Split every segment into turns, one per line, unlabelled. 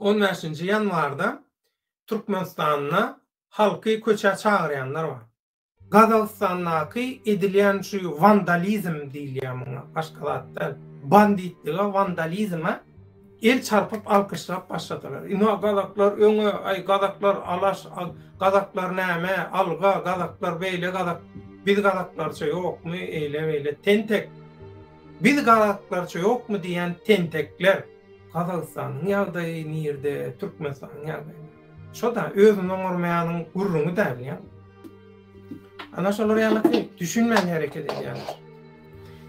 15-nji ýanwarda Türkmenistanyna halky köçe çagyrýanlar bar. Gazagstandaky edilýän şu vandalizm diýilýär muňa, başga zatlar. Banditlige, vandalizme el çarpyp alkyşlap başladylar. Ino gazaklar öňe, ay gazaklar alaş, gazaklar näme, alga, gazaklar beýle gazak. Biz gazaklarça ýokmy, eýle tentek. Biz gazaklarça ýokmy diýen tentekler Gazagstanyň ýagdaýy nirde, Türkmenistanyň ýagdaýy. Şoda özüni oňurmaýanyň gurruny däl. Ana şolar ýaly düşünmän hereket edýärler.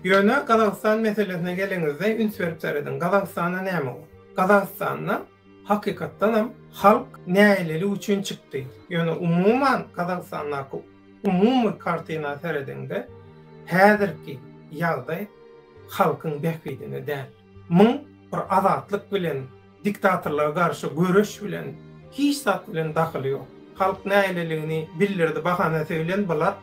Ýöne Gazagstan meselesine geleňizde üns berip seredin. Gazagstana näme o? Gazagstanyna hakykatdanam halk näýleli üçin çykdy. Ýöne umuman Gazagstandaky umumy kartyna seredinde häzirki ýagdaý halkyň bähbidine däl. Muň bir azatlyk bilen, diktatorlara garşy görüş bilen, hiç zat bilen daxily ýok. Halk näýleligini bildirdi bahanasy bilen bular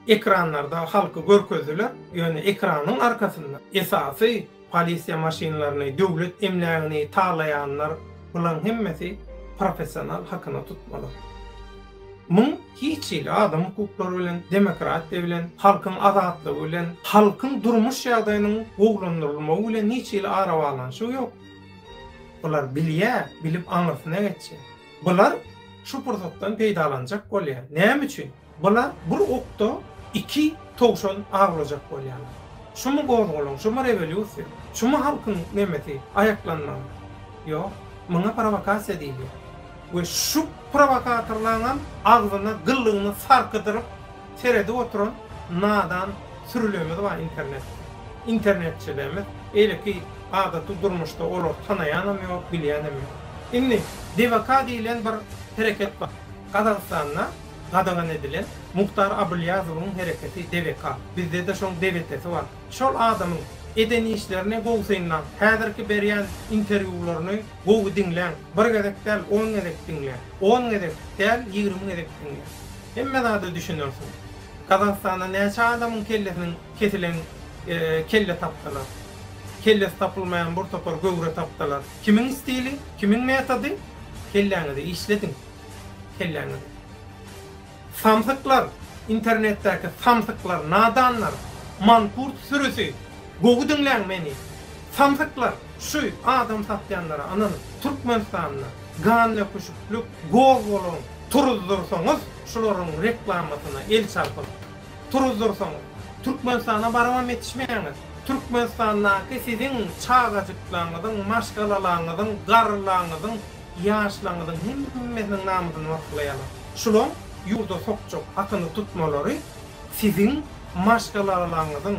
ekranlarda halky görkezdiler. Ýöne ekranyň arkasynda esasy polisiýa maşinalaryny, döwlet emlägini taýlaýanlar bulan hemmesi professional hakyna tutmaly. Muň hiç il adam hukuklary bilen, demokratiýa bilen, halkyň azatlygy bilen, halkyň durmuş ýagdaýynyň gowlandyrylmagy bilen hiç il ara balanşy ýok. Bular bilýär, bilip aňyrsynda geçýär. Bular şu pursatdan peýdalanjak bolýar. Näme üçin? Bular bir okda iki togşan agylajak bolýar. Şumu gowrulun, şumu revolýusiýa, şumu halkyň nemeti ayaklanmagy. Ýok, muňa provokasiýa diýilýär. We şu provokatorlaryň agzyna gyllygyny sarkydyryp terede oturan nadan sürülemi bar internet. İnternetçilerimiz eleki adaty durmuşda olar tanaýanam ýok, bilýänem ýok. Indi DVK diýilen bir hereket bar. Gazagstanda gadagan edilen Muhtar Abulyazowyň hereketi DVK. Bizde de şoň DVT-si bar. Şol adamyň eden işlerini gowsyndan häzirki berýän interwýularyny gowy dinleň. Bir gezek däl 10 gezek dinleň. 10 gezek däl 20 gezek dinleň. Hemme zady düşünürsiň. Gazagstanda näçe adamyň kellesiniň kesilen kelle tapdylar. Kelles tapylmayan bir topar göwre tapdylar. Kimiň stili, kimiň metody? Kelläňizi işledin. Kelläňizi. Samsyklar, internetdäki samsyklar, nadanlar, mankurt sürüsi. Gowy dinleň meni. Samsyklar, şu adam satýanlara, anany Türkmenistanyna ganly kuşukluk gowulun turuzdursaňyz, şolaryň reklamasyna el çarpyp turuzdursaňyz, Türkmenistana baramam etişmeýäňiz. Türkmenistandaky siziň çağajyklaryňyzyň, maşgalalaryňyzyň, garrylaryňyzyň, ýaşlaryňyzyň hemmesiniň namyzyny waklaýarlar. Şolom ýurda sokjak hakyny tutmalary siziň maşgalalaryňyzyň,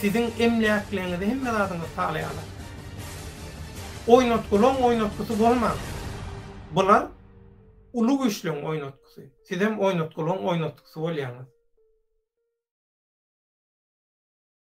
siziň emläkliňizi hemme zadyňyzy taýlaýarlar. Oýnatgylan oýnatgysy bolmaz. Bular ulu güýçlüň oýnatgysy. Sizem oýnatgylan oýnatgysy bolýaňyz.